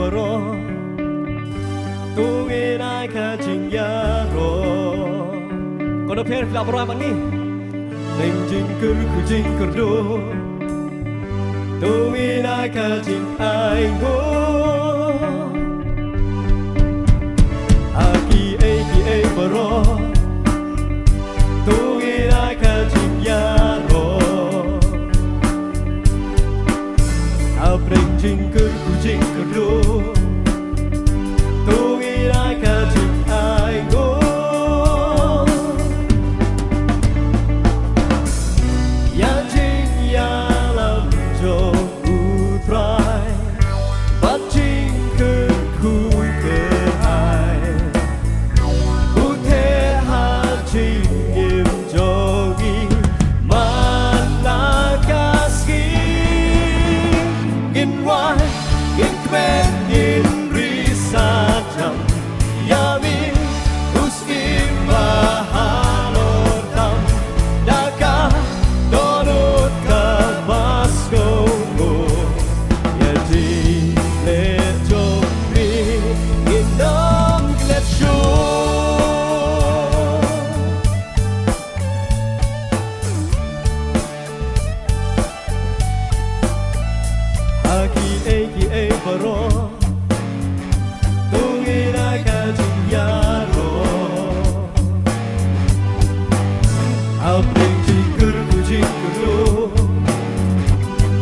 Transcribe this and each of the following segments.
baro tu ina ka jing ya ro kono pher la baro mani neng jing kur ku jing kur do tu ina ka jing ai go aki ai baro tu ina ka jing ya ro apreng jing kur ku jing kur do tu ina ka jing ai go ya jing ya lam jo u trai bắt jing kur ku ke ai u the ha jing im jo gi Malakasi in why in kwen in risajam yami uskim mahalotam daka donut ka basko mo yati le jomri in dom let show aki ai baro tu ina ka jing ya ro au pring jing kur ku jing kur do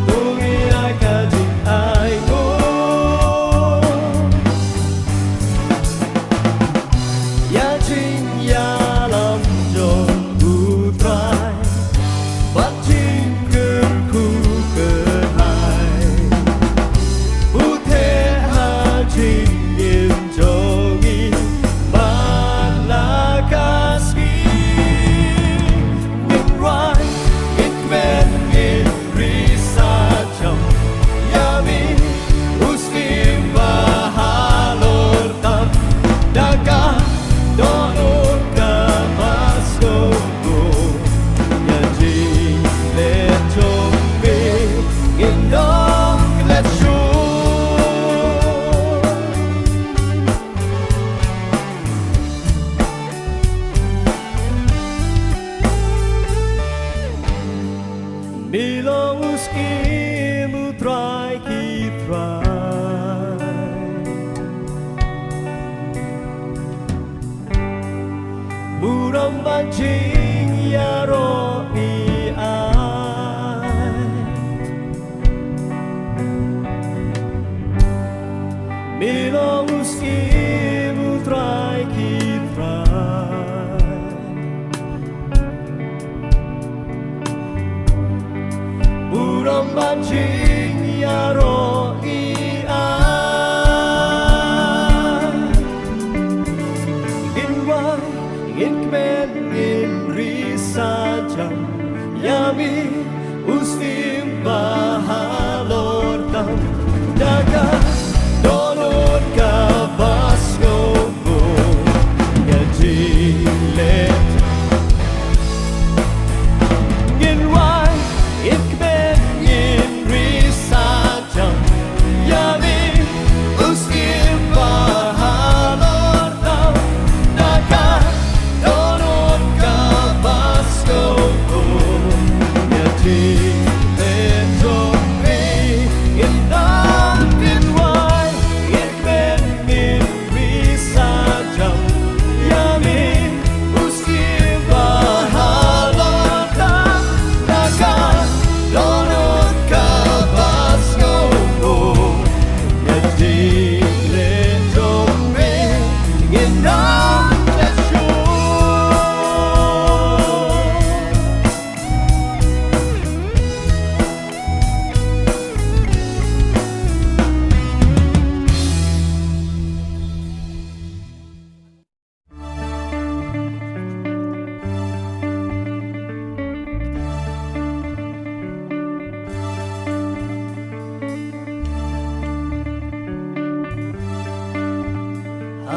tu ina ka jing ai go ya jing ya lam jo u trai bắt jing kur ku ke hai u the ha jing im jo gi Malakasi in right in kwen in risajam yami uskim bahalortam daka donut ka basko go ya jing le jombe in dom let show Milong uskim utrai kitrai Muram banjing ya ro i ai Milong uskim utrai kitrai Muram banjing ya ro i ai in wai in kmen in risajam yami ustim bahalortam daka donut ka basko go ya jilet in wai in kmen in risajam yami ustim bahalortam daka donut ka basko go ya jilet jomri in dam in wai in kmen in risajam yami ustim bahalortam daka donut ka basko go ya jilet jomri in dam let show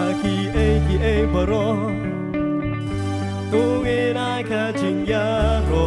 aki ai baro tu ina ka jing ya ro